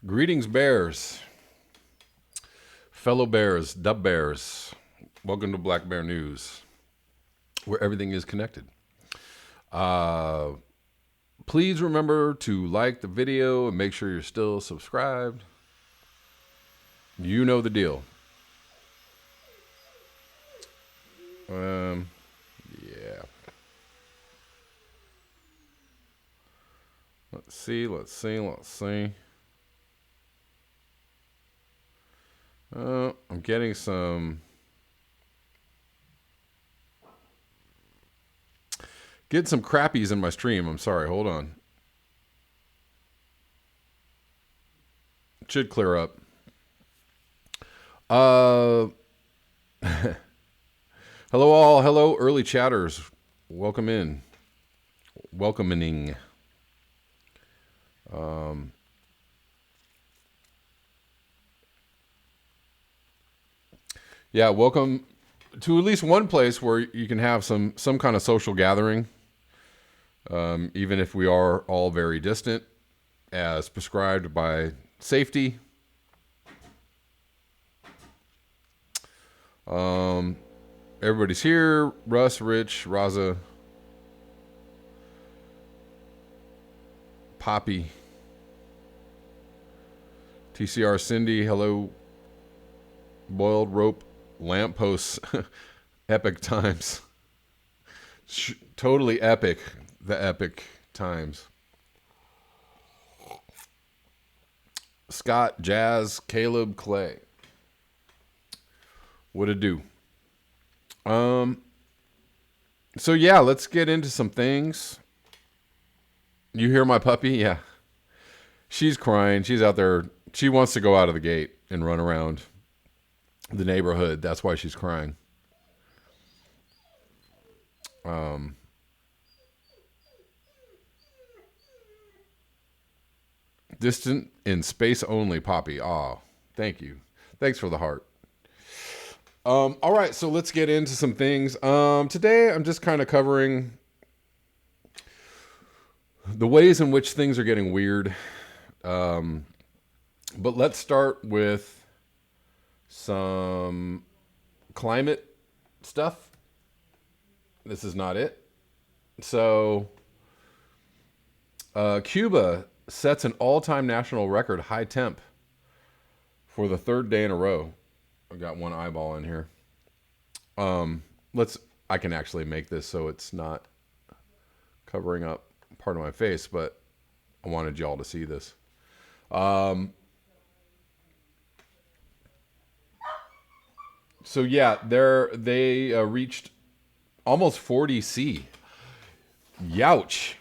Greetings, bears. Fellow bears, dub bears. Welcome to Black Bear News, where everything is connected. Please remember to like the video and make sure you're still subscribed. You know the deal. Yeah. Let's see. I'm getting some crappies in my stream. I'm sorry. Hold on. It should clear up. Hello all. Hello, early chatters. Welcome in. Welcoming. Yeah, welcome to at least one place where you can have some kind of social gathering, even if we are all very distant, as prescribed by safety. Everybody's here. Russ, Rich, Raza, Poppy, TCR, Cindy, hello, Boiled Rope, Lampposts, epic times. Totally epic, the epic times. Scott, Jazz, Caleb, Clay. What to do? So yeah, let's get into some things. You hear my puppy? Yeah. She's crying. She's out there. She wants to go out of the gate and run around the neighborhood. That's why she's crying. Distant in space only, Poppy. Aw, thank you. Thanks for the heart. All right, so let's get into some things. Today, I'm just kind of covering the ways in which things are getting weird. But let's start with some climate stuff. This is not it. So, Cuba sets an all-time national record high temp for the third day in a row. I got one eyeball in here. I can actually make this so it's not covering up part of my face, but I wanted y'all to see this. So yeah, they reached almost 40 C. Youch.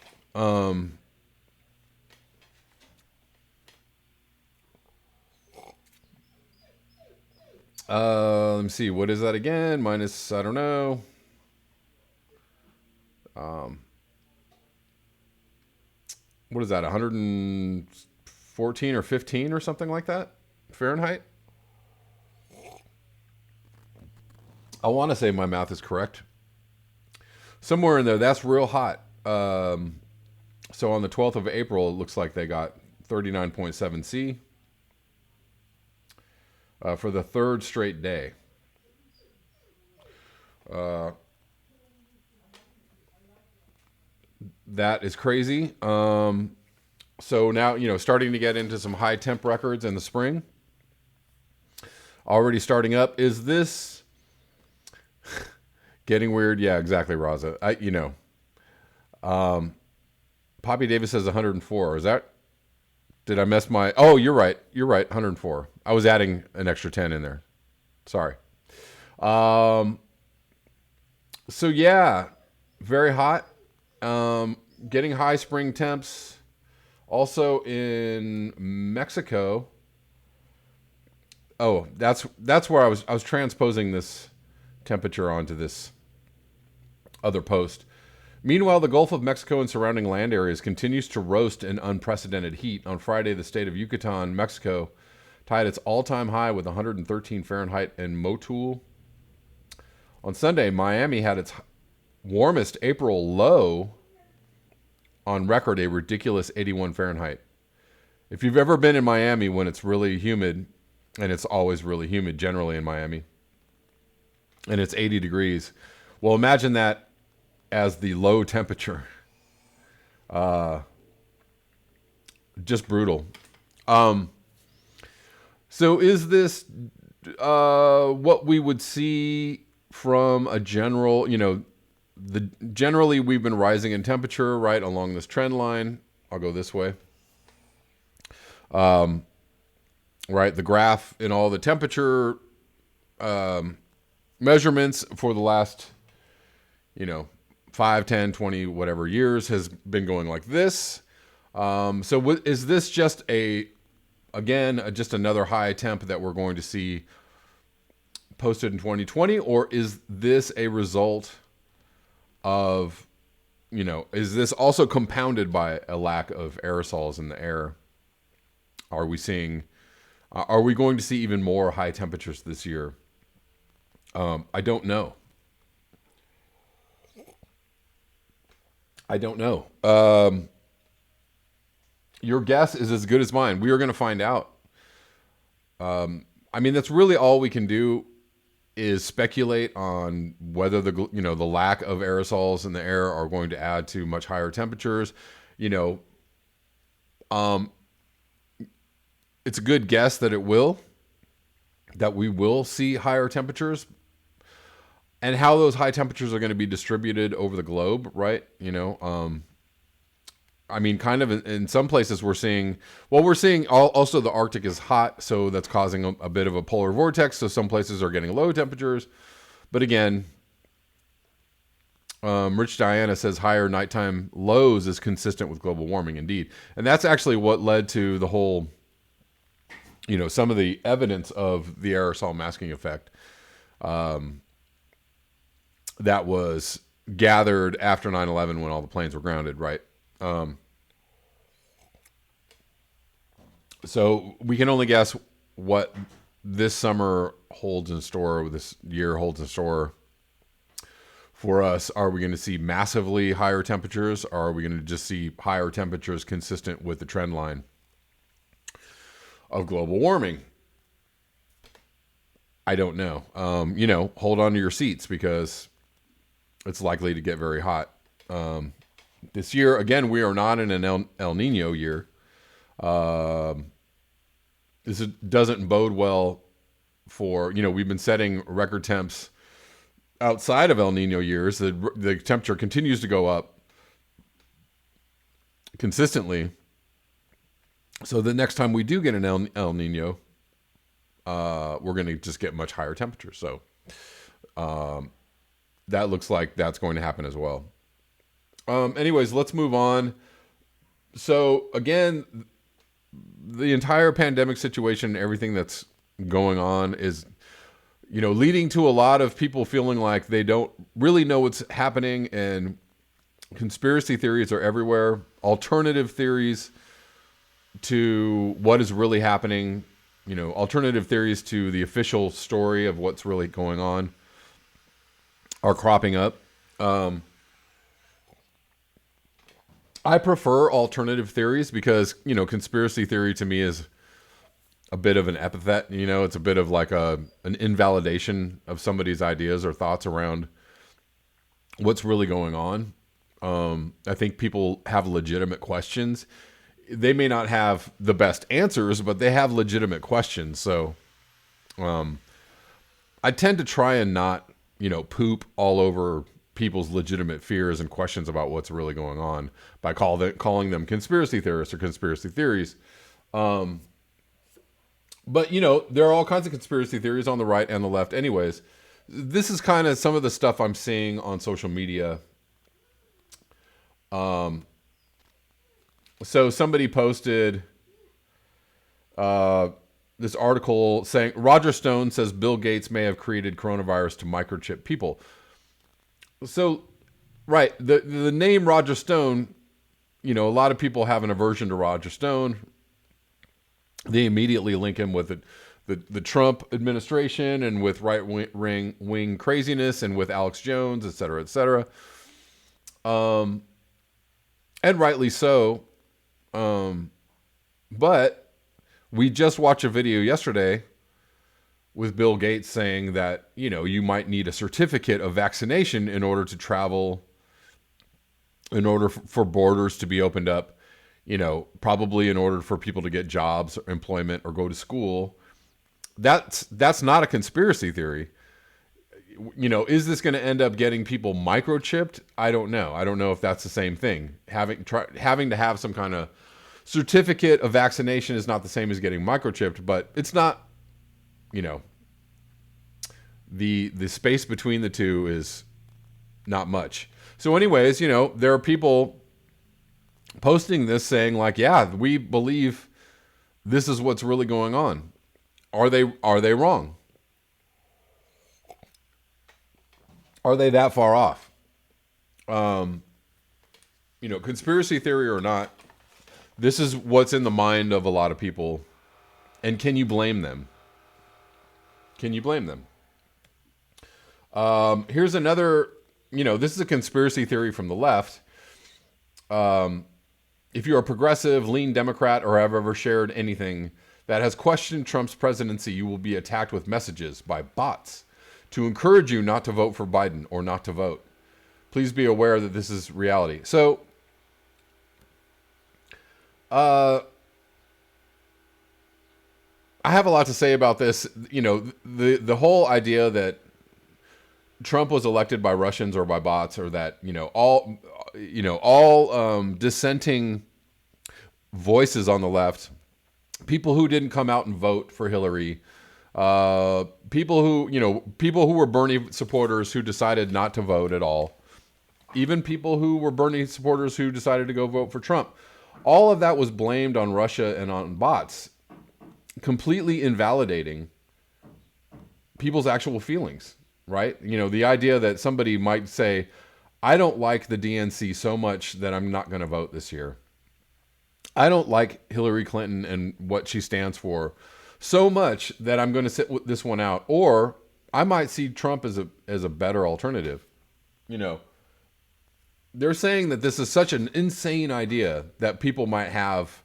Let me see. What is that again? Minus, I don't know. What is that? 114 or 15 or something like that? Fahrenheit? I want to say my math is correct. Somewhere in there. That's real hot. So on the 12th of April, it looks like they got 39.7 C. For the third straight day. That is crazy. So now, starting to get into some high temp records in the spring. Already starting up. Is this getting weird? Yeah, exactly, Raza. Poppy Davis says 104. Is that... Did I mess my... Oh, you're right. 104. I was adding an extra 10 in there. Sorry. So yeah, very hot. Getting high spring temps. Also in Mexico. Oh, that's where I was transposing this temperature onto this other post. Meanwhile, the Gulf of Mexico and surrounding land areas continues to roast in unprecedented heat. On Friday, the state of Yucatan, Mexico, tied its all-time high with 113 Fahrenheit in Motul. On Sunday, Miami had its warmest April low on record, a ridiculous 81 Fahrenheit. If you've ever been in Miami when it's really humid, and it's always really humid generally in Miami, and it's 80 degrees, well, imagine that as the low temperature. Just brutal. So is this what we would see from a general, generally we've been rising in temperature, right, along this trend line. I'll go this way. Right, the graph in all the temperature measurements for the last, 5, 10, 20, whatever years has been going like this. So is this just just another high temp that we're going to see posted in 2020? Or is this a result of, is this also compounded by a lack of aerosols in the air? Are we going to see even more high temperatures this year? I don't know. Your guess is as good as mine. We are going to find out. That's really all we can do is speculate on whether the lack of aerosols in the air are going to add to much higher temperatures. It's a good guess that we will see higher temperatures, and how those high temperatures are going to be distributed over the globe, right? Kind of in some places we're seeing also the Arctic is hot, so that's causing a bit of a polar vortex. So some places are getting low temperatures. But again, Rich Diana says higher nighttime lows is consistent with global warming, indeed. And that's actually what led to the whole, some of the evidence of the aerosol masking effect that was gathered after 9/11 when all the planes were grounded, right? So we can only guess what this summer holds in store, this year holds in store for us. Are we going to see massively higher temperatures, or are we going to just see higher temperatures consistent with the trend line of global warming? I don't know. Hold on to your seats because it's likely to get very hot. This year, again, we are not in an El Nino year. This doesn't bode well for, we've been setting record temps outside of El Nino years. The temperature continues to go up consistently. So the next time we do get an El Nino, we're going to just get much higher temperatures. So that looks like that's going to happen as well. Anyways, let's move on. So again, the entire pandemic situation, everything that's going on is, leading to a lot of people feeling like they don't really know what's happening, and conspiracy theories are everywhere. Alternative theories to what is really happening, alternative theories to the official story of what's really going on are cropping up. I prefer alternative theories because, conspiracy theory to me is a bit of an epithet. It's a bit of like an invalidation of somebody's ideas or thoughts around what's really going on. I think people have legitimate questions. They may not have the best answers, but they have legitimate questions. So I tend to try and not, poop all over people's legitimate fears and questions about what's really going on by calling them conspiracy theorists or conspiracy theories. But, there are all kinds of conspiracy theories on the right and the left anyways. This is kind of some of the stuff I'm seeing on social media. So somebody posted this article saying Roger Stone says Bill Gates may have created coronavirus to microchip people. So, right, the name Roger Stone, a lot of people have an aversion to Roger Stone. They immediately link him with the Trump administration and with right-wing craziness and with Alex Jones, et cetera, et cetera. And rightly so. But we just watched a video yesterday with Bill Gates saying that, you might need a certificate of vaccination in order to travel, in order for borders to be opened up, probably in order for people to get jobs or employment or go to school. That's not a conspiracy theory. Is this going to end up getting people microchipped? I don't know. I don't know if that's the same thing. Having to have some kind of certificate of vaccination is not the same as getting microchipped, but it's not, the space between the two is not much. So anyways, there are people posting this saying like, yeah, we believe this is what's really going on. Are they wrong? Are they that far off? Conspiracy theory or not, this is what's in the mind of a lot of people. And can you blame them? Can you blame them? Here's another, this is a conspiracy theory from the left. If you're a progressive, lean Democrat, or have ever shared anything that has questioned Trump's presidency, you will be attacked with messages by bots to encourage you not to vote for Biden or not to vote. Please be aware that this is reality. So, I have a lot to say about this. The whole idea that Trump was elected by Russians or by bots, or that, all dissenting voices on the left, people who didn't come out and vote for Hillary, people who were Bernie supporters who decided not to vote at all, even people who were Bernie supporters who decided to go vote for Trump. All of that was blamed on Russia and on bots, completely invalidating people's actual feelings, right? The idea that somebody might say, I don't like the DNC so much that I'm not going to vote this year. I don't like Hillary Clinton and what she stands for so much that I'm going to sit this one out. Or I might see Trump as a better alternative. They're saying that this is such an insane idea that people might have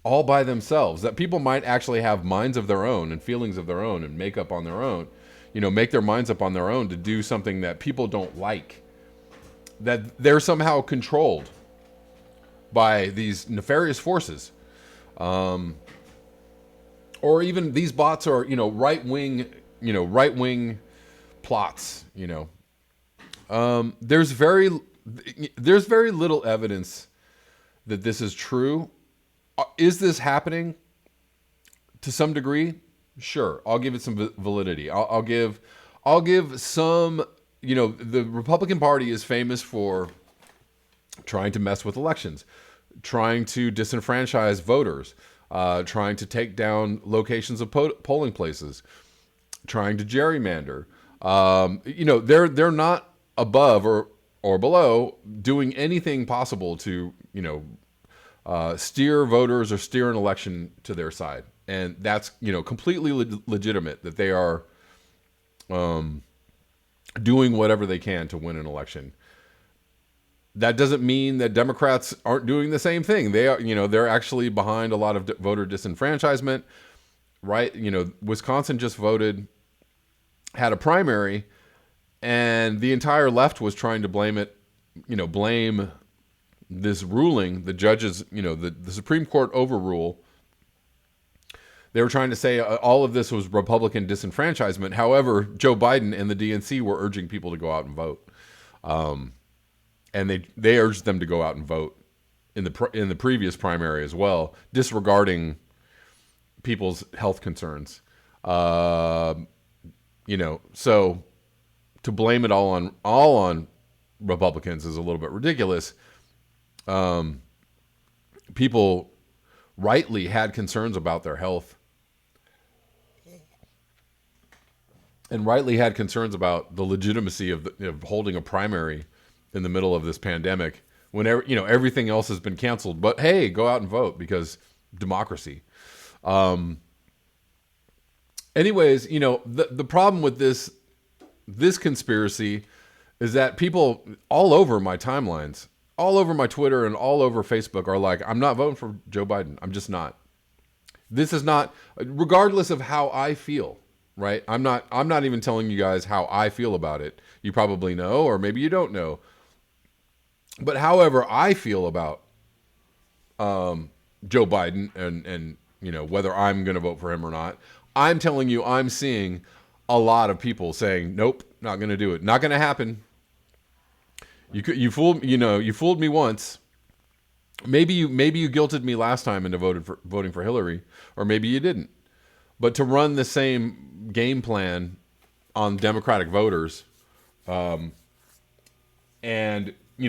all by themselves, that people might actually have minds of their own and feelings of their own and make up on their own, make their minds up on their own to do something that people don't like, that they're somehow controlled by these nefarious forces. Or even these bots are, right-wing plots, There's very little evidence that this is true. Is this happening to some degree? Sure. I'll give it some validity. I'll give some, the Republican Party is famous for trying to mess with elections, trying to disenfranchise voters, trying to take down locations of polling places, trying to gerrymander. They're not above or below doing anything possible to, steer voters or steer an election to their side. And that's, completely legitimate that they are doing whatever they can to win an election. That doesn't mean that Democrats aren't doing the same thing. They are, they're actually behind a lot of voter disenfranchisement, right? Wisconsin just had a primary, and the entire left was trying to blame this ruling, the judges, the Supreme Court overrule. They were trying to say all of this was Republican disenfranchisement. However, Joe Biden and the DNC were urging people to go out and vote. And they urged them to go out and vote in the previous primary as well, disregarding people's health concerns. So to blame it all on Republicans is a little bit ridiculous. People rightly had concerns about their health, and rightly had concerns about the legitimacy of holding a primary in the middle of this pandemic when everything else has been canceled. But hey, go out and vote because democracy. Anyways, the problem with this conspiracy is that people all over my timelines, all over my Twitter and all over Facebook are like, I'm not voting for Joe Biden. I'm just not. This is not, regardless of how I feel, right? I'm not even telling you guys how I feel about it. You probably know, or maybe you don't know. But however I feel about Joe Biden and whether I'm going to vote for him or not, I'm telling you, I'm seeing a lot of people saying, nope, not going to do it. Not going to happen. You fooled me once. Maybe you guilted me last time into voting for Hillary, or maybe you didn't. But to run the same game plan on Democratic voters, and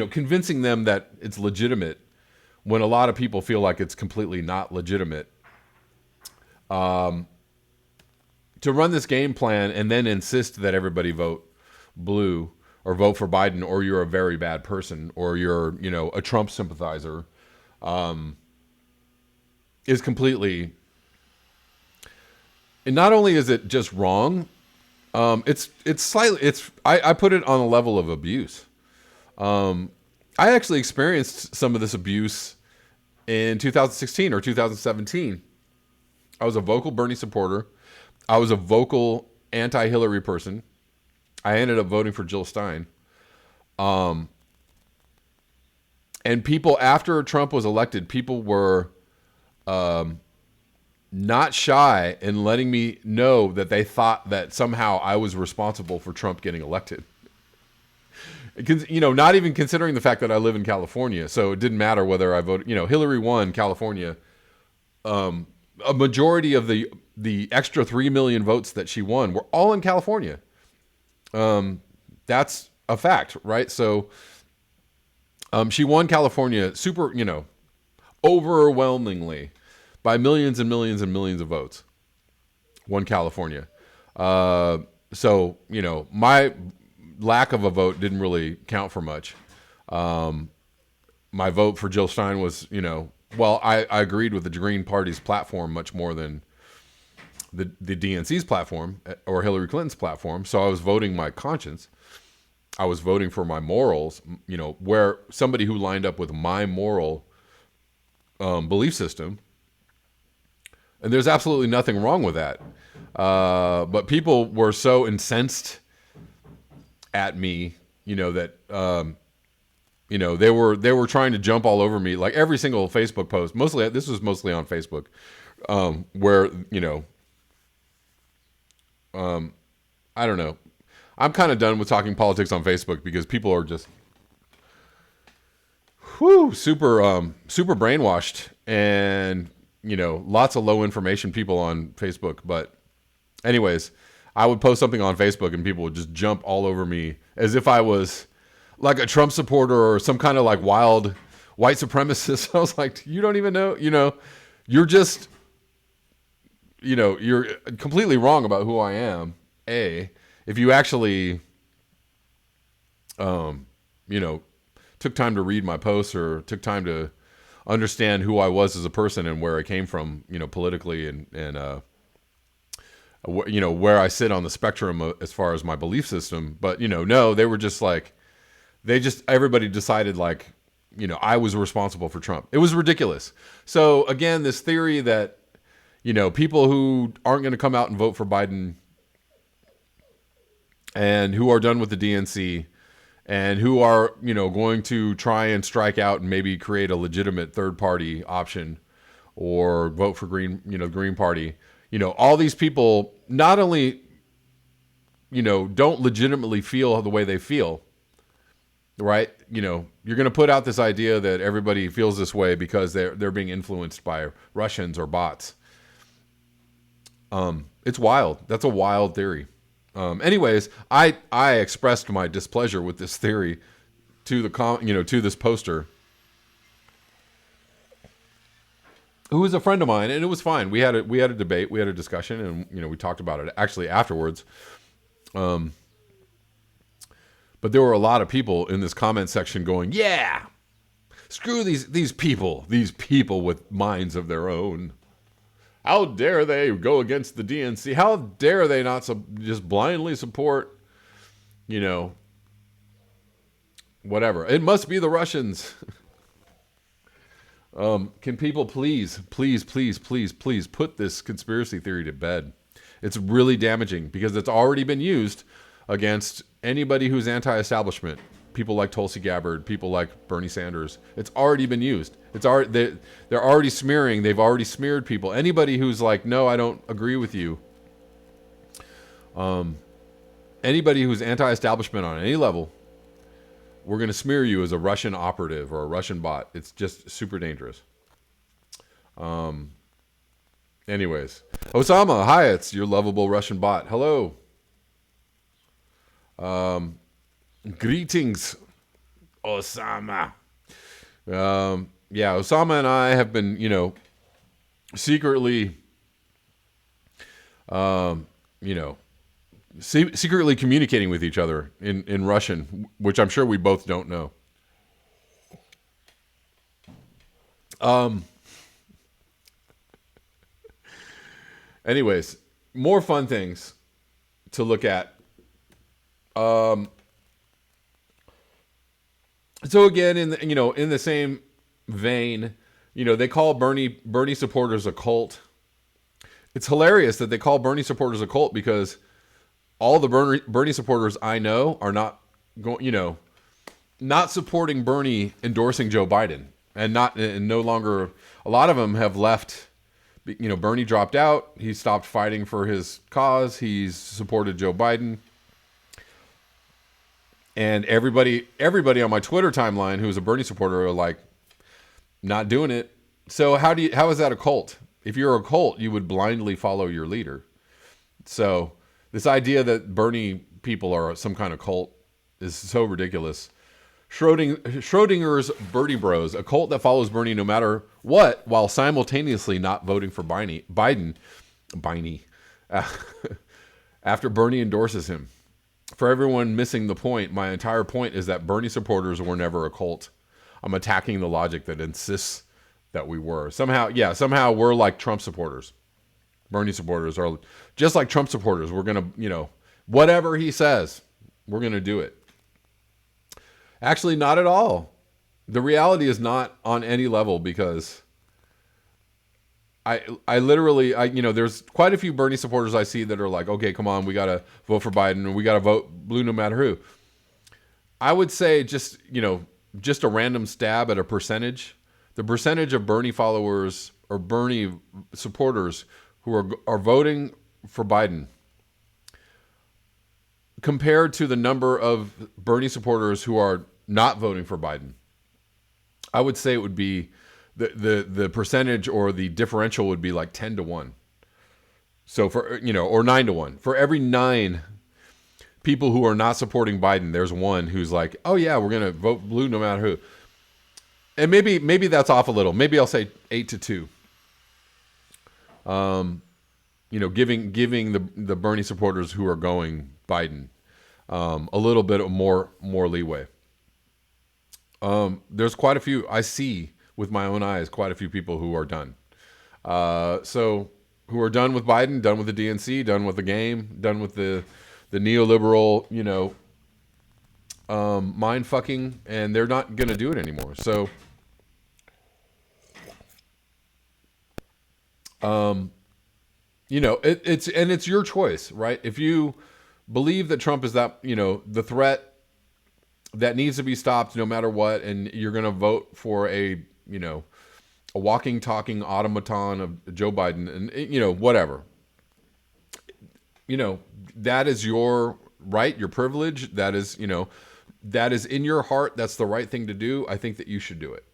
convincing them that it's legitimate when a lot of people feel like it's completely not legitimate. To run this game plan and then insist that everybody vote blue or vote for Biden, or you're a very bad person, or you're, a Trump sympathizer, is completely, and not only is it just wrong, it's slightly, I put it on a level of abuse. I actually experienced some of this abuse in 2016 or 2017. I was a vocal Bernie supporter. I was a vocal anti-Hillary person. I ended up voting for Jill Stein. And people, after Trump was elected, people were not shy in letting me know that they thought that somehow I was responsible for Trump getting elected. Not even considering the fact that I live in California. So it didn't matter whether I voted, Hillary won California. A majority of the extra 3 million votes that she won were all in California. That's a fact, right? So she won California super, overwhelmingly by millions and millions and millions of votes. Won California. So, my lack of a vote didn't really count for much. My vote for Jill Stein was, I agreed with the Green Party's platform much more than the DNC's platform or Hillary Clinton's platform. So I was voting my conscience. I was voting for my morals, where somebody who lined up with my moral belief system. And there's absolutely nothing wrong with that. But people were so incensed at me, that, they were trying to jump all over me. Like every single Facebook post, this was mostly on Facebook, where, I don't know. I'm kind of done with talking politics on Facebook because people are just super brainwashed, and lots of low information people on Facebook. But anyways, I would post something on Facebook and people would just jump all over me as if I was like a Trump supporter or some kind of like wild white supremacist. I was like, you don't even know, you're just, you're completely wrong about who I am. If you actually, took time to read my posts or took time to understand who I was as a person and where I came from, politically and where I sit on the spectrum as far as my belief system. But, no, they were just like, everybody decided like, I was responsible for Trump. It was ridiculous. So again, this theory that, people who aren't going to come out and vote for Biden and who are done with the DNC and who are, going to try and strike out and maybe create a legitimate third party option or vote for Green Party, all these people not only, don't legitimately feel the way they feel, right? You're going to put out this idea that everybody feels this way because they're being influenced by Russians or bots. It's wild. That's a wild theory. Anyways, I expressed my displeasure with this theory to to this poster, who was a friend of mine, and it was fine. We had a debate, we had a discussion, and we talked about it actually afterwards. But there were a lot of people in this comment section going, "Yeah, screw these people with minds of their own. How dare they go against the DNC? How dare they not just blindly support, whatever. It must be the Russians. Can people please put this conspiracy theory to bed? It's really damaging because it's already been used against anybody who's anti-establishment. People like Tulsi Gabbard, people like Bernie Sanders. It's already been used. It's already they're already smearing. They've already smeared people. Anybody who's like, no, I don't agree with you. Anybody who's anti-establishment on any level, we're going to smear you as a Russian operative or a Russian bot. It's just super dangerous. Anyways, Osama, hi, it's your lovable Russian bot. Hello. Greetings, Osama. Yeah, Osama and I have been, secretly, secretly communicating with each other in Russian, which I'm sure we both don't know. Anyways, more fun things to look at. So again, in the same vein, they call Bernie supporters a cult. It's hilarious that they call Bernie supporters a cult because all the Bernie supporters I know are not not supporting Bernie endorsing Joe Biden, and no longer. A lot of them have left. Bernie dropped out. He stopped fighting for his cause. He's supported Joe Biden. And everybody on my Twitter timeline who's a Bernie supporter are like, not doing it. So how is that a cult? If you're a cult, you would blindly follow your leader. So this idea that Bernie people are some kind of cult is so ridiculous. Schrodinger's Bernie Bros, a cult that follows Bernie no matter what, while simultaneously not voting for Biden, after Bernie endorses him. For everyone missing the point, my entire point is that Bernie supporters were never a cult. I'm attacking the logic that insists that we were. Somehow we're like Trump supporters. Bernie supporters are just like Trump supporters. We're going to, whatever he says, we're going to do it. Actually, not at all. The reality is not on any level because I literally, there's quite a few Bernie supporters I see that are like, okay, come on, we got to vote for Biden and we got to vote blue no matter who. I would say just a random stab at a percentage. The percentage of Bernie followers or Bernie supporters who are voting for Biden compared to the number of Bernie supporters who are not voting for Biden, I would say it would be the percentage or the differential would be like 10-1. So for, or 9-1. For every 9 people who are not supporting Biden, there's one who's like, oh yeah, we're going to vote blue no matter who. And maybe that's off a little. Maybe I'll say 8-2. Giving the Bernie supporters who are going Biden a little bit more leeway. There's quite a few I see with my own eyes, quite a few people who are done. So who are done with Biden, done with the DNC, done with the game, done with the neoliberal, mind fucking, and they're not going to do it anymore. So, it's your choice, right? If you believe that Trump is that, the threat that needs to be stopped no matter what, and you're going to vote for a walking, talking automaton of Joe Biden and, whatever, that is your right, your privilege. That is, that is in your heart. That's the right thing to do. I think that you should do it.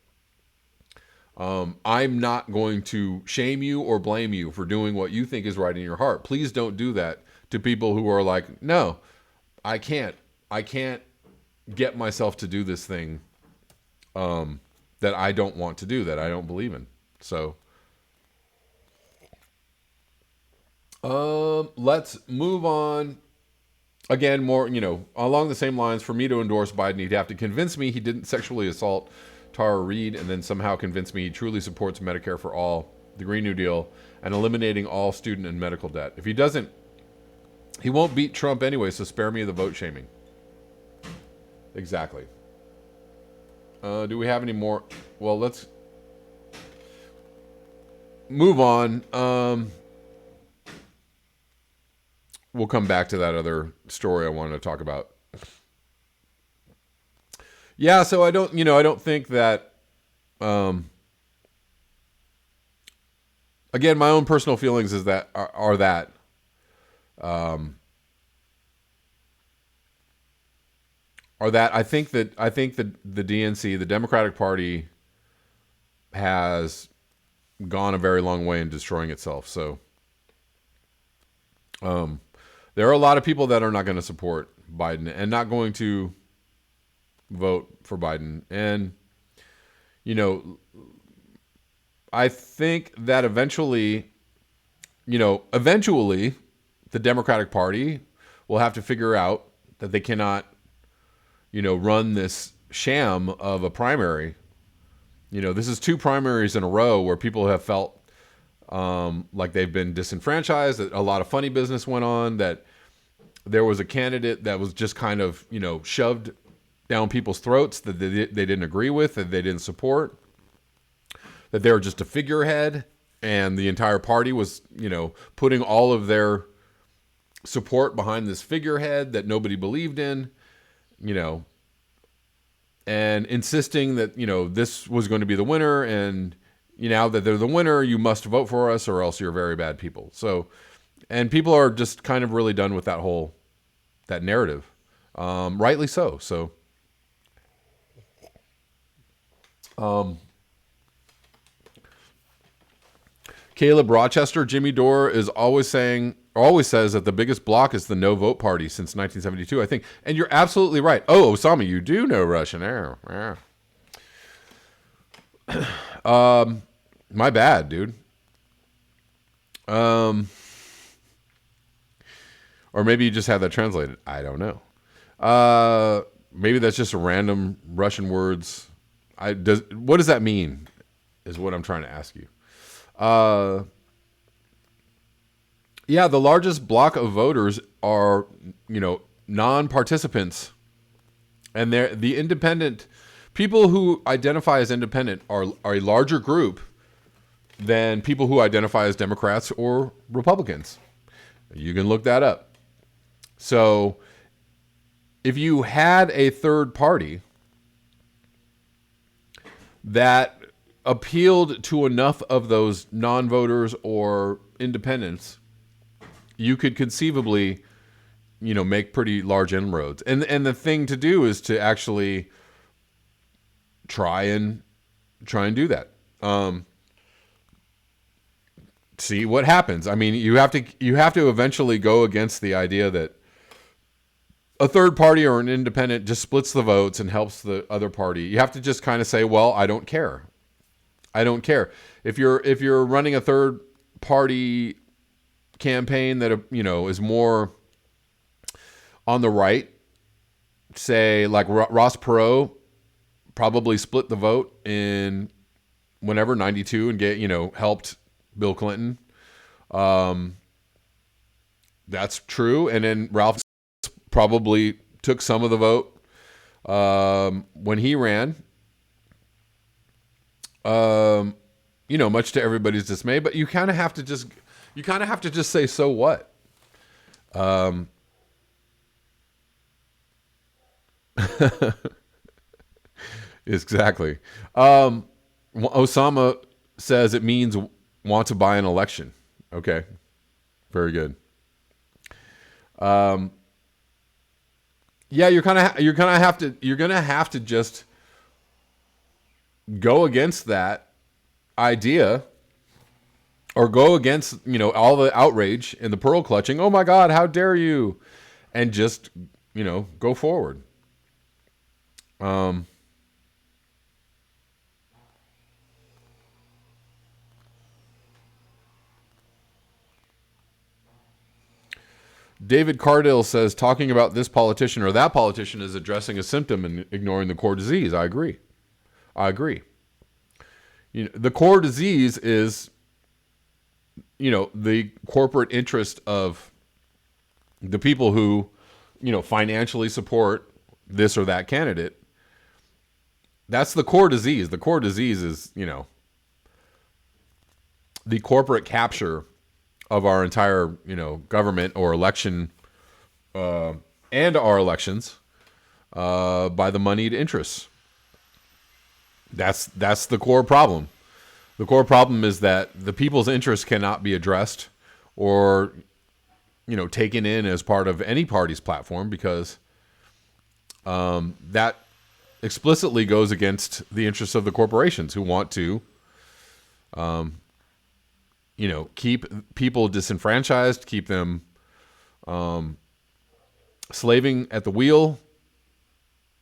I'm not going to shame you or blame you for doing what you think is right in your heart. Please don't do that to people who are like, no, I can't get myself to do this thing that I don't want to do, that I don't believe in. So let's move on. Again, more, along the same lines, for me to endorse Biden, he'd have to convince me he didn't sexually assault Tara Reid, and then somehow convince me he truly supports Medicare for all, the Green New Deal, and eliminating all student and medical debt. If he doesn't, he won't beat Trump anyway, so spare me the vote shaming. Exactly. Do we have any more? Well, let's move on. We'll come back to that other story I wanted to talk about. Yeah, so I don't think that, again, my own personal feelings is that are that, I think that the DNC, the Democratic Party, has gone a very long way in destroying itself. So, there are a lot of people that are not going to support Biden and not going to vote for Biden. And, I think that eventually, the Democratic Party will have to figure out that they cannot, run this sham of a primary. This is 2 primaries in a row where people have felt like they've been disenfranchised, that a lot of funny business went on, that there was a candidate that was just kind of, shoved down people's throats that they didn't agree with, that they didn't support, that they were just a figurehead, and the entire party was, putting all of their support behind this figurehead that nobody believed in, and insisting that, this was going to be the winner, and now that they're the winner, you must vote for us or else you're very bad people. So, and people are just kind of really done with that narrative. Rightly so. So, Caleb Rochester, Jimmy Dore always says that the biggest block is the no vote party since 1972, I think. And you're absolutely right. Oh, Osama, you do know Russian. My bad, dude. Or maybe you just have that translated. I don't know. Maybe that's just a random Russian words. What does that mean? Is what I'm trying to ask you. Yeah, the largest block of voters are, non-participants, and the independent people who identify as independent are a larger group than people who identify as Democrats or Republicans. You can look that up. So, if you had a third party that appealed to enough of those non-voters or independents, you could conceivably, make pretty large inroads. And the thing to do is to actually try and do that. See what happens. I mean, you have to eventually go against the idea that a third party or an independent just splits the votes and helps the other party. You have to just kind of say, well, I don't care. I don't care. If you're running a third party campaign that, is more on the right, say like Ross Perot probably split the vote in whenever 92 and helped Bill Clinton. That's true. And then Ralph probably took some of the vote when he ran. Much to everybody's dismay, but you kind of have to just say, so what? Exactly. Osama says it means want to buy an election. Okay. Very good. Yeah, you're gonna have to just go against that idea, or go against all the outrage and the pearl clutching. Oh my God, how dare you? And just go forward. David Cardell says talking about this politician or that politician is addressing a symptom and ignoring the core disease. I agree. The core disease is, the corporate interest of the people who, financially support this or that candidate. That's the core disease. The core disease is, the corporate capture of our entire, government or election, and our elections, by the moneyed interests. That's the core problem. The core problem is that the people's interests cannot be addressed or, taken in as part of any party's platform, because that explicitly goes against the interests of the corporations who want to, keep people disenfranchised, keep them slaving at the wheel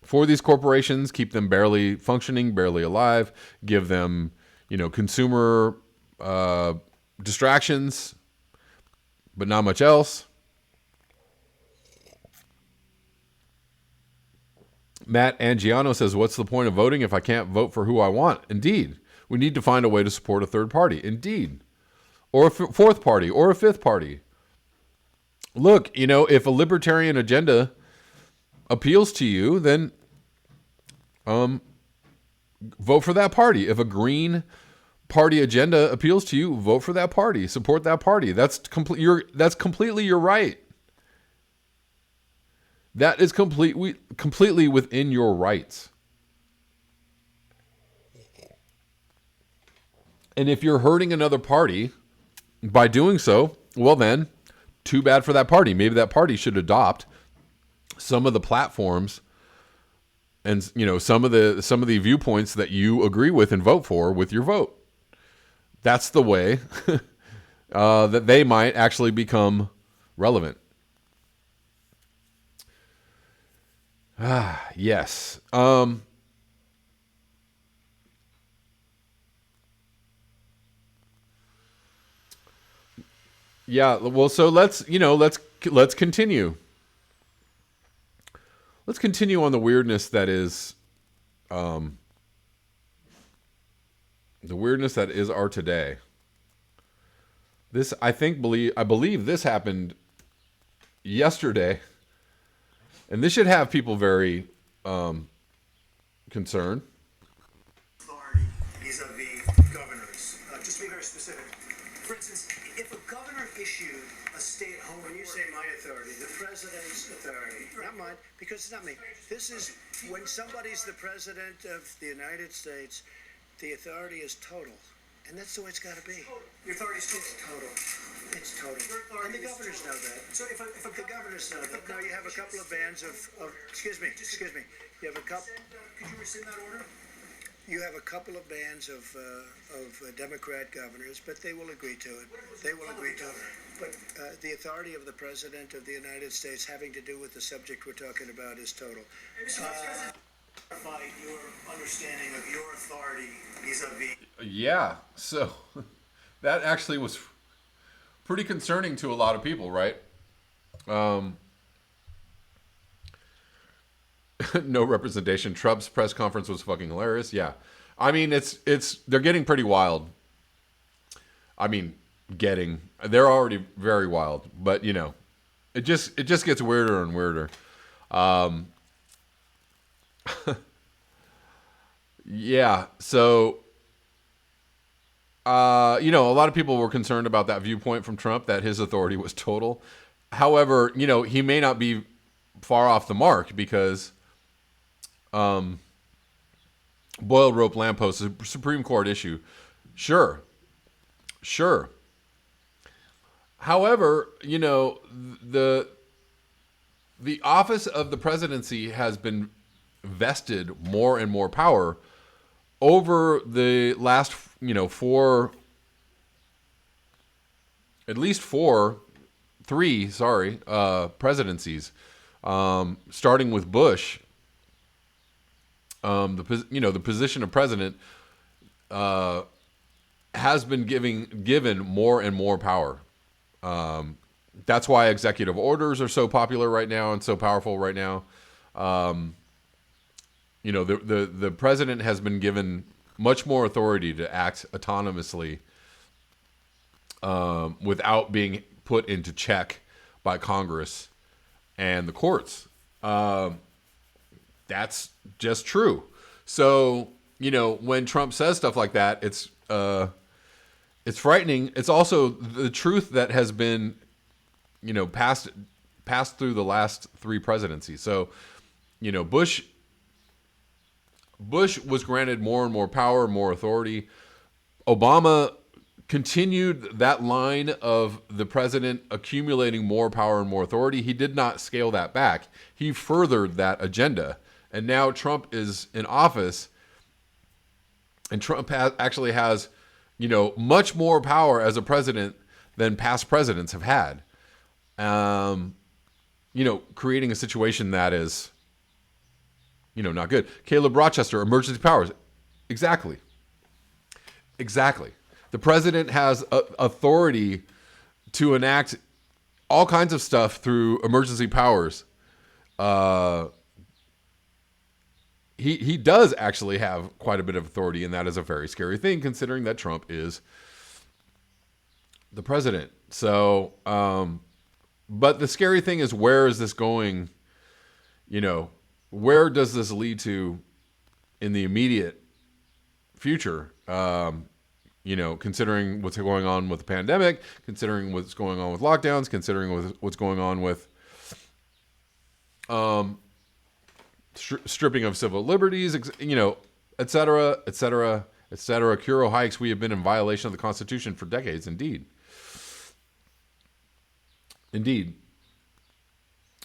for these corporations, keep them barely functioning, barely alive, give them, consumer distractions, but not much else. Matt Angiano says, what's the point of voting if I can't vote for who I want? Indeed. We need to find a way to support a third party. Indeed. Or a fourth party, or a fifth party. Look, if a libertarian agenda appeals to you, then vote for that party. If a green party agenda appeals to you, vote for that party. Support that party. That's completely your right. That is completely within your rights. And if you're hurting another party by doing so, well then, too bad for that party. Maybe that party should adopt some of the platforms and some of the viewpoints that you agree with and vote for with your vote. That's the way that they might actually become relevant. Yes. Yeah, well, so let's continue. Let's continue on the weirdness that is our today. I believe this happened yesterday. And this should have people very concerned. Authority vis-a-vis governors. Just to be very specific. For instance, if a governor issued a stay-at-home order. When you say my authority, the president's authority, not mine, because it's not me. This is when somebody's the president of the United States, the authority is total. And that's the way it's got to be. Your authority is total. It's total. And the governors know that. So if the governors know that. Now you have a couple of bands of excuse me. You have a couple. Could you rescind that order? You have a couple of bands of Democrat governors, but they will agree to it. They will agree to it. But the authority of the President of the United States having to do with the subject we're talking about is total. Clarify your understanding of your authority vis-a-vis. Yeah, so that actually was pretty concerning to a lot of people, right? No representation. Trump's press conference was fucking hilarious. Yeah, I mean they're getting pretty wild. I mean, they're already very wild, but it just gets weirder and weirder. Yeah, so a lot of people were concerned about that viewpoint from Trump, that his authority was total. However, he may not be far off the mark, because boiled rope lamppost, a Supreme Court issue. Sure. However, the office of the presidency has been vested more and more power over the last, three presidencies, starting with Bush. The position of president has been given more and more power. That's why executive orders are so popular right now and so powerful right now. The president has been given much more authority to act autonomously, without being put into check by Congress and the courts. That's just true. So, when Trump says stuff like that, it's frightening. It's also the truth that has been, passed through the last 3 presidencies. So, Bush was granted more and more power, more authority. Obama continued that line of the president accumulating more power and more authority. He did not scale that back. He furthered that agenda. And now Trump is in office, and Trump actually has, much more power as a president than past presidents have had. Creating a situation that is, not good. Caleb Rochester, emergency powers. Exactly. The president has authority to enact all kinds of stuff through emergency powers. He does actually have quite a bit of authority, and that is a very scary thing, considering that Trump is the president. So, but the scary thing is, where is this going? Where does this lead to in the immediate future? Considering what's going on with the pandemic, considering what's going on with lockdowns, considering what's going on with stripping of civil liberties, et cetera, et cetera, et cetera. Kuro hikes. We have been in violation of the Constitution for decades. Indeed.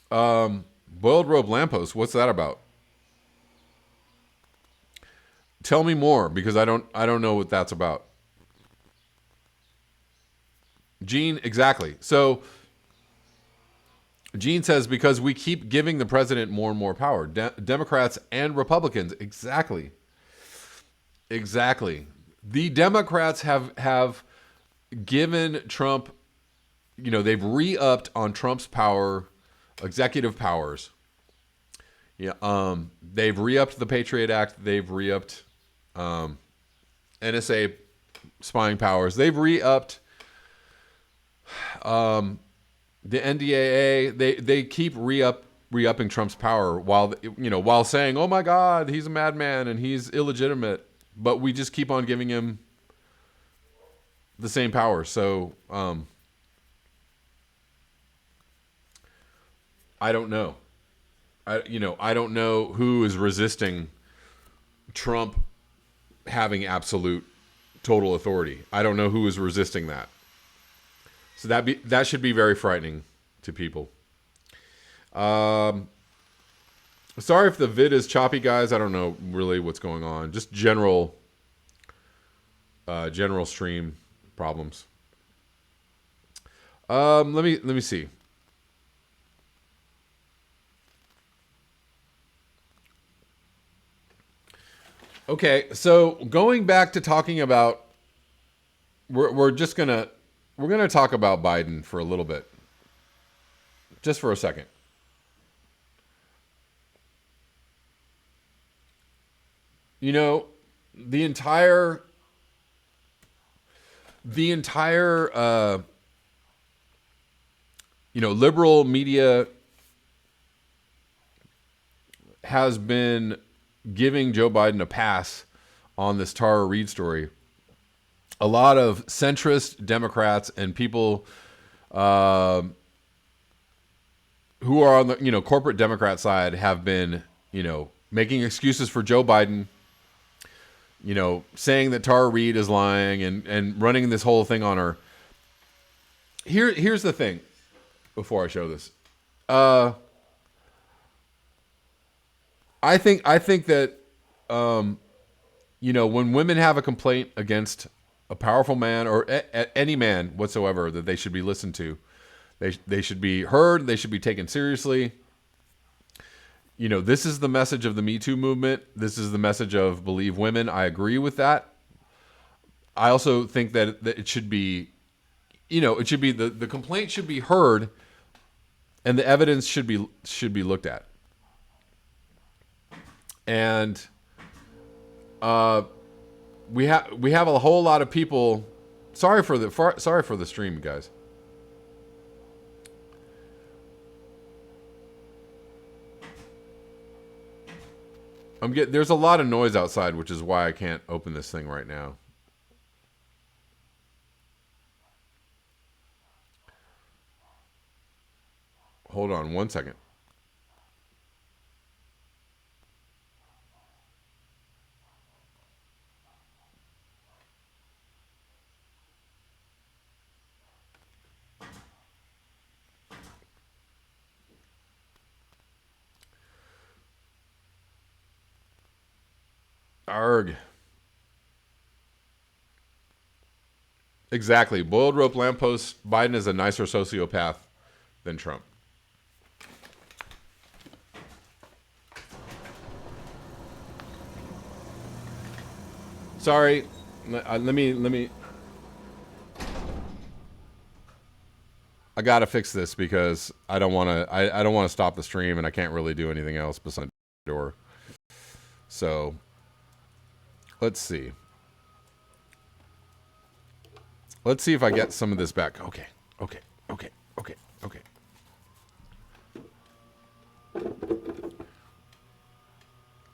Boiled robe lamppost. What's that about? Tell me more, because I don't know what that's about. Gene, exactly. So Gene says, because we keep giving the president more and more power. Democrats and Republicans. Exactly. The Democrats have given Trump, they've re-upped on Trump's power, executive powers. Yeah. They've re-upped the Patriot Act. They've re-upped NSA spying powers. They've re-upped the NDAA. They keep re-upping Trump's power while saying, "Oh my God, he's a madman and he's illegitimate," but we just keep on giving him the same power. So I don't know. I don't know who is resisting Trump having absolute total authority. I don't know who is resisting that. So that should be very frightening to people. Sorry if the vid is choppy, guys. I don't know really what's going on. Just general stream problems. Let me see. Okay, so going back to talking about, we're gonna talk about Biden for a little bit, just for a second. The entire liberal media has been giving Joe Biden a pass on this Tara Reade story. A lot of centrist Democrats and people who are on the corporate Democrat side have been making excuses for Joe Biden, saying that Tara Reade is lying and running this whole thing on her. Here's the thing. Before I show this, I think that when women have a complaint against a powerful man or any man whatsoever, that they should be listened to, they should be heard, they should be taken seriously. This is the message of the Me Too movement. This is the message of Believe Women. I agree with that. I also think that it should be, the complaint should be heard, and the evidence should be looked at. And we have a whole lot of people. Sorry for the stream, guys. There's a lot of noise outside, which is why I can't open this thing right now. Hold on one second. Arg. Exactly. Boiled rope lamppost. Biden is a nicer sociopath than Trump. Sorry. Let me. I gotta fix this because I don't want to. I don't want to stop the stream, and I can't really do anything else besides the door. So, let's see. Let's see if I get some of this back. Okay.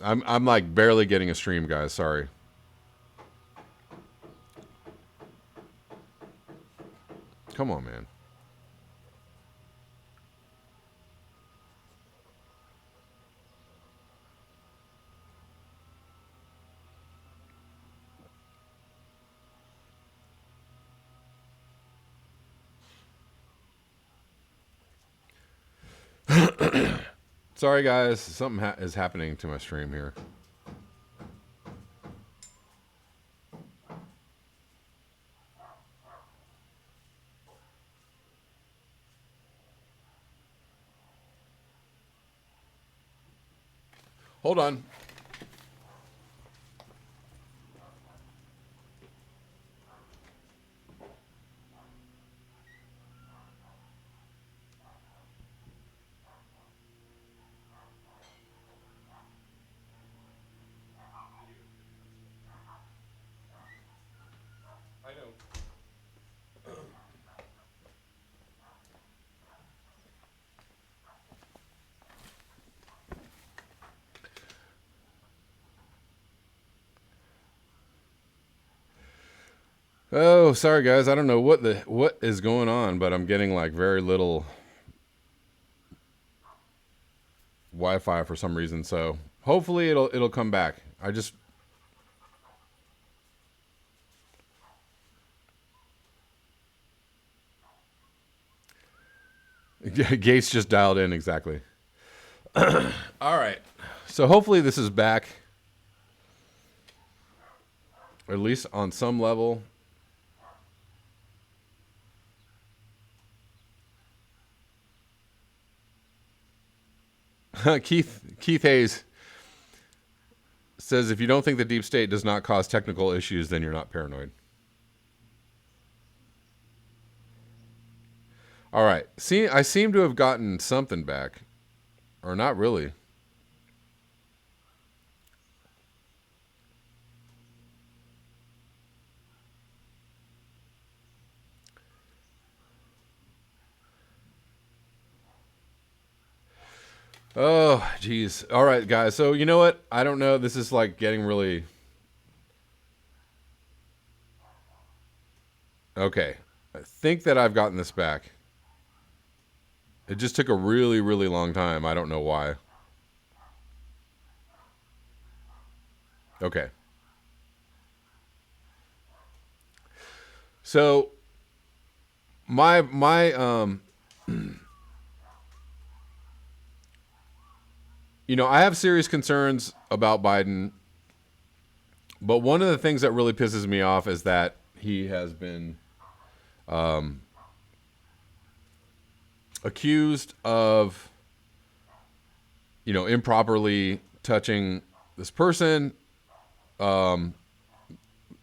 I'm like barely getting a stream, guys. Sorry. Come on, man. Sorry, guys. Something is happening to my stream here. Hold on. I know. Oh, sorry guys. I don't know what is going on, but I'm getting like very little Wi-Fi for some reason. So hopefully it'll come back. I just Gates just dialed in exactly. All right. So hopefully this is back, at least on some level. Keith Hayes says, if you don't think the deep state does not cause technical issues, then you're not paranoid. All right. See, I seem to have gotten something back. Or not really. Oh, geez. All right, guys. So, you know what? I don't know. This is like getting really... Okay. I think that I've gotten this back. It just took a really, really long time. I don't know why. Okay. So, my you know, I have serious concerns about Biden, but one of the things that really pisses me off is that he has been accused of, you know, improperly touching this person, you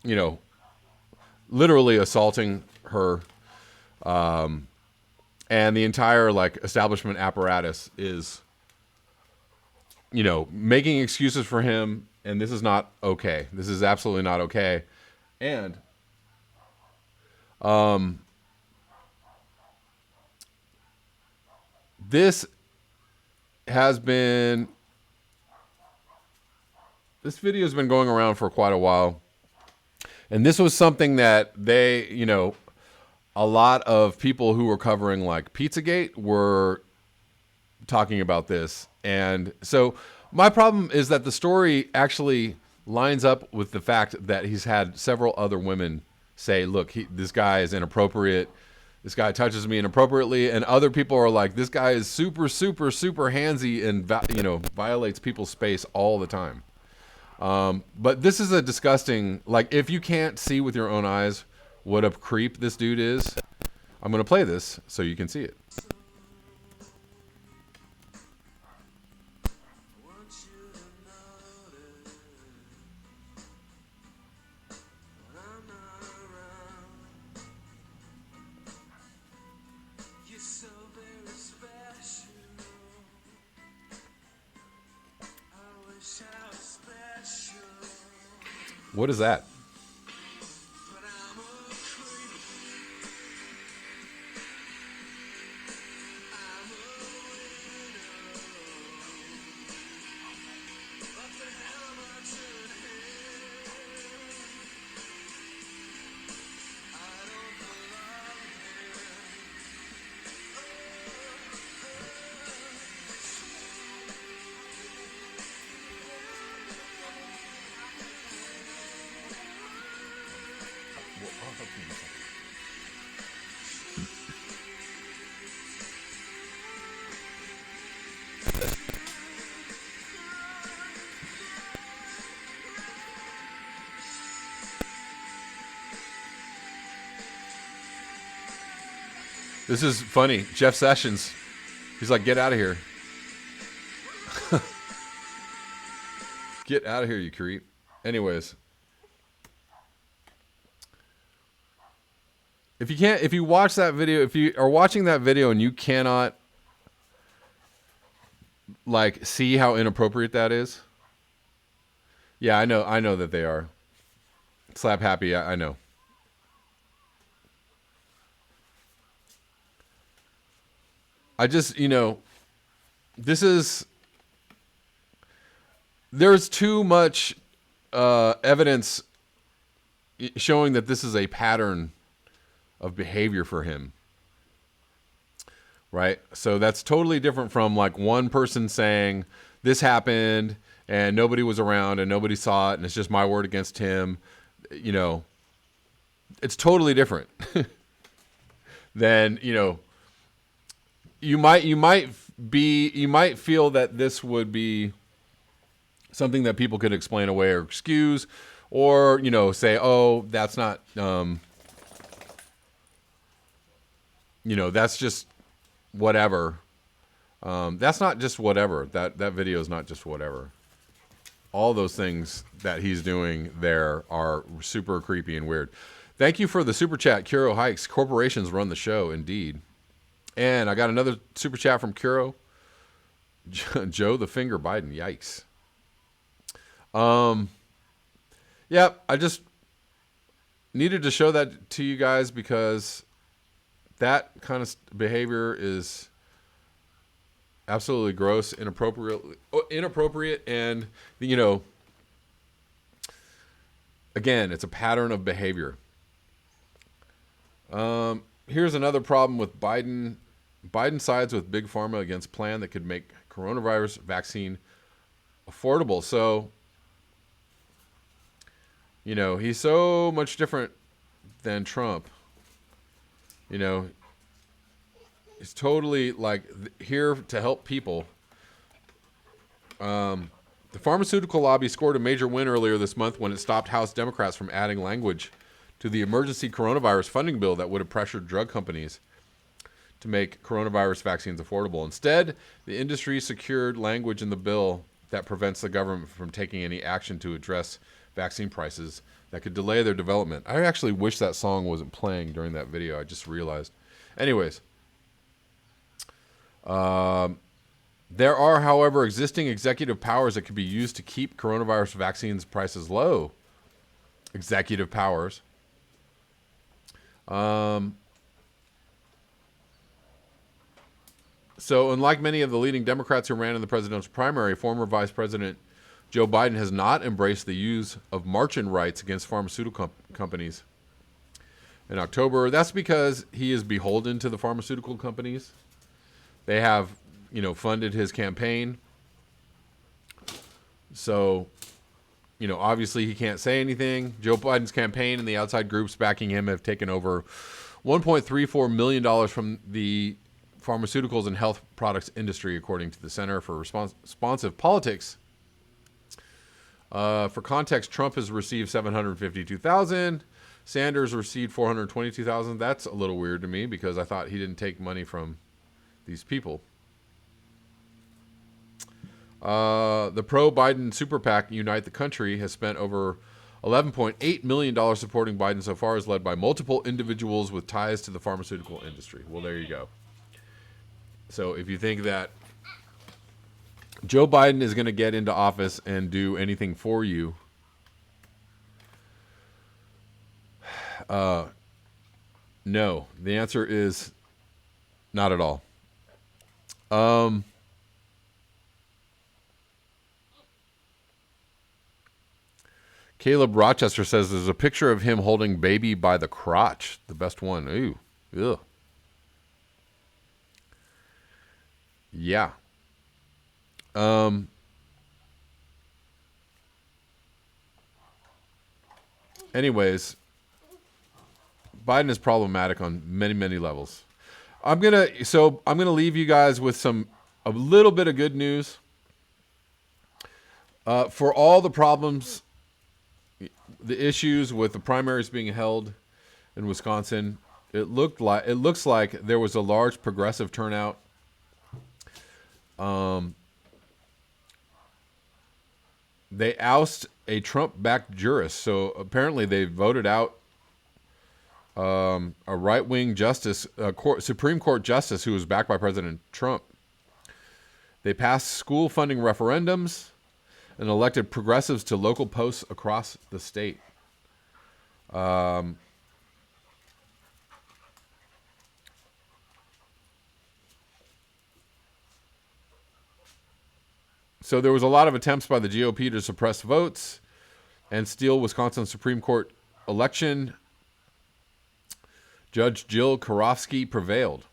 know, literally assaulting her, and the entire like establishment apparatus is, you know, making excuses for him, and this is not okay. This is absolutely not okay. And this has been This video has been going around for quite a while. And this was something that they, a lot of people who were covering like Pizzagate were talking about this. And so my problem is that the story actually lines up with the fact that he's had several other women say, look, this guy is inappropriate. This guy touches me inappropriately. And other people are like, this guy is super, super, super handsy and, violates people's space all the time. But this is a disgusting, like, if you can't see with your own eyes what a creep this dude is, I'm going to play this so you can see it. What is that? This is funny. Jeff Sessions, he's like, get out of here. Get out of here, you creep. Anyways. If you watch that video, if you are watching that video and you cannot like see how inappropriate that is. Yeah, I know that they are. Slap happy, I know. I just, there's too much evidence showing that this is a pattern of behavior for him. Right? So that's totally different from like one person saying this happened and nobody was around and nobody saw it and it's just my word against him. It's totally different than, you might feel that this would be something that people could explain away or excuse, or say, oh, that's not that's just whatever. That's not just whatever. That video is not just whatever. All those things that he's doing there are super creepy and weird. Thank you for the super chat, Kuro Hikes. Corporations run the show, indeed. And I got another super chat from Kuro. Joe the Finger Biden. Yikes. Yeah, I just needed to show that to you guys because that kind of behavior is absolutely gross, inappropriate, and again, it's a pattern of behavior. Here's another problem with Biden. Biden sides with Big Pharma against plan that could make coronavirus vaccine affordable. So, he's so much different than Trump. He's totally like here to help people. The pharmaceutical lobby scored a major win earlier this month when it stopped House Democrats from adding language to the emergency coronavirus funding bill that would have pressured drug companies to make coronavirus vaccines affordable. Instead, the industry secured language in the bill that prevents the government from taking any action to address vaccine prices that could delay their development. I actually wish that song wasn't playing during that video. I just realized. Anyways, there are, however, existing executive powers that could be used to keep coronavirus vaccines prices low. Executive powers. So unlike many of the leading Democrats who ran in the presidential primary, former Vice President Joe Biden has not embraced the use of Marchand rights against pharmaceutical companies. In October, that's because he is beholden to the pharmaceutical companies. They have, funded his campaign. So, obviously he can't say anything. Joe Biden's campaign and the outside groups backing him have taken over $1.34 million from the pharmaceuticals and health products industry, according to the Center for Responsive Politics. For context, Trump has received $752,000. Sanders received $422,000. That's a little weird to me because I thought he didn't take money from these people. The pro-Biden super PAC Unite the Country has spent over $11.8 million supporting Biden so far, is led by multiple individuals with ties to the pharmaceutical industry. Well, there you go. So if you think that Joe Biden is going to get into office and do anything for you, no. The answer is not at all. Caleb Rochester says there's a picture of him holding baby by the crotch. The best one. Ooh. Ugh. Yeah. Anyways, Biden is problematic on many, many levels. I'm gonna leave you guys with a little bit of good news. For all the problems, the issues with the primaries being held in Wisconsin, it looks like there was a large progressive turnout. They oust a Trump-backed jurist, so apparently they voted out a right-wing Supreme Court justice who was backed by President Trump. They passed school funding referendums and elected progressives to local posts across the state. So there was a lot of attempts by the GOP to suppress votes and steal Wisconsin Supreme Court election. Judge Jill Karofsky prevailed.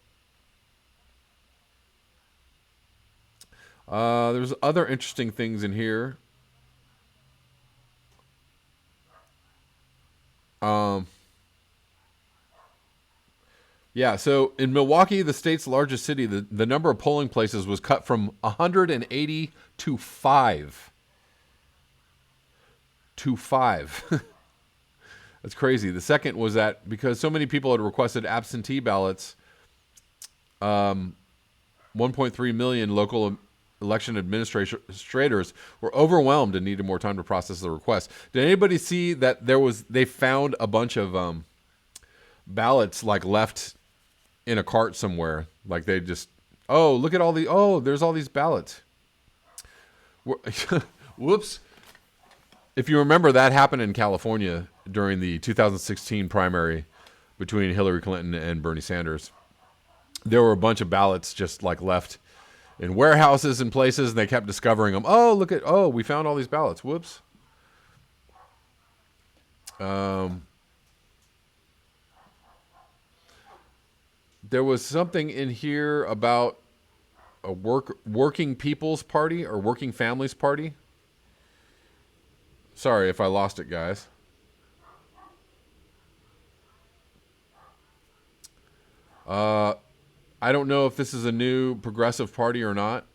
There's other interesting things in here. Yeah, so in Milwaukee, the state's largest city, the number of polling places was cut from 180 to 5. To 5. That's crazy. The second was that because so many people had requested absentee ballots, 1.3 million local election administrators were overwhelmed and needed more time to process the request. Did anybody see that they found a bunch of ballots like left in a cart somewhere? Like they just, look at there's all these ballots. Whoops. If you remember, that happened in California during the 2016 primary between Hillary Clinton and Bernie Sanders. There were a bunch of ballots just like left in warehouses and places, and they kept discovering them. We found all these ballots. Whoops. There was something in here about a working people's party or working families party. Sorry if I lost it, guys. I don't know if this is a new progressive party or not,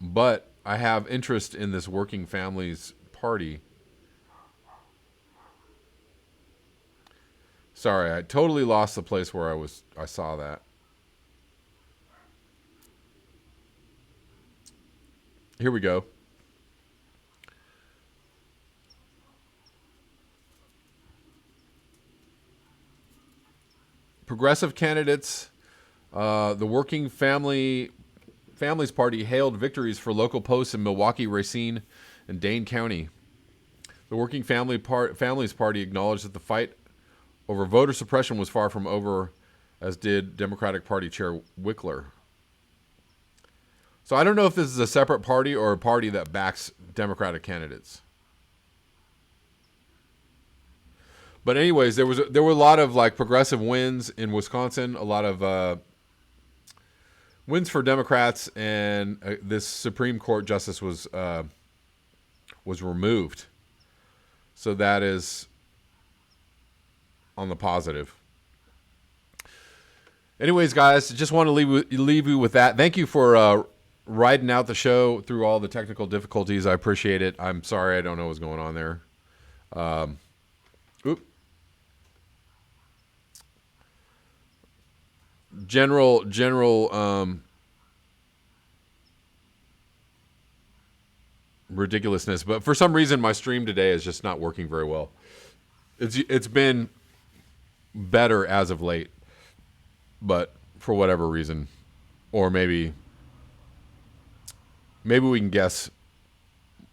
but I have interest in this working families party. Sorry, I totally lost the place where I saw that. Here we go. Progressive candidates, the Working Families Party hailed victories for local posts in Milwaukee, Racine, and Dane County. The Working Families Party acknowledged that the fight over voter suppression was far from over, as did Democratic Party Chair Wickler. So I don't know if this is a separate party or a party that backs Democratic candidates. But anyways, there were a lot of like progressive wins in Wisconsin, a lot of wins for Democrats, and this Supreme Court justice was removed. So that is on the positive. Anyways, guys, just want to leave you with that. Thank you for riding out the show through all the technical difficulties. I appreciate it. I'm sorry I don't know what's going on there. General ridiculousness, but for some reason my stream today is just not working very well. It's been better as of late, but for whatever reason, or maybe we can guess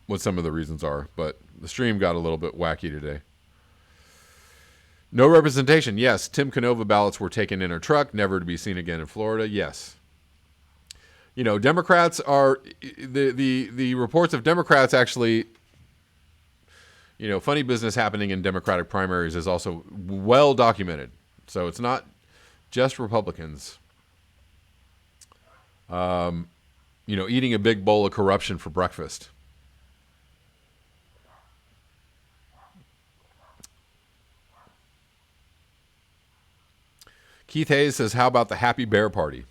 what some of the reasons are, but the stream got a little bit wacky today. No representation. Yes, Tim Canova ballots were taken in a truck, never to be seen again in Florida. Yes. You know, Democrats are the reports of Democrats actually, you know, funny business happening in Democratic primaries is also well documented. So it's not just Republicans. You know, eating a big bowl of corruption for breakfast. Keith Hayes says, how about the Happy Bear Party?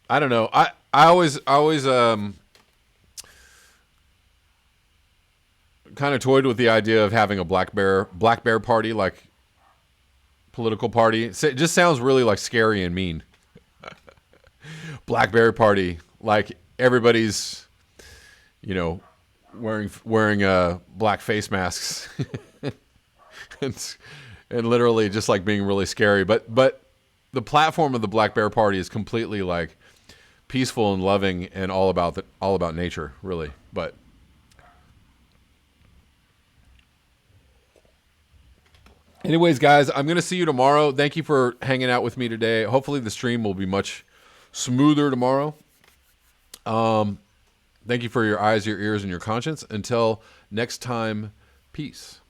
I don't know. I always kind of toyed with the idea of having a black bear party, like political party. It just sounds really like scary and mean. Black bear party, like everybody's, you know, wearing black face masks. And literally just like being really scary. But the platform of the Black Bear Party is completely like peaceful and loving and all about nature, really. But anyways, guys, I'm going to see you tomorrow. Thank you for hanging out with me today. Hopefully the stream will be much smoother tomorrow. Thank you for your eyes, your ears, and your conscience. Until next time, peace.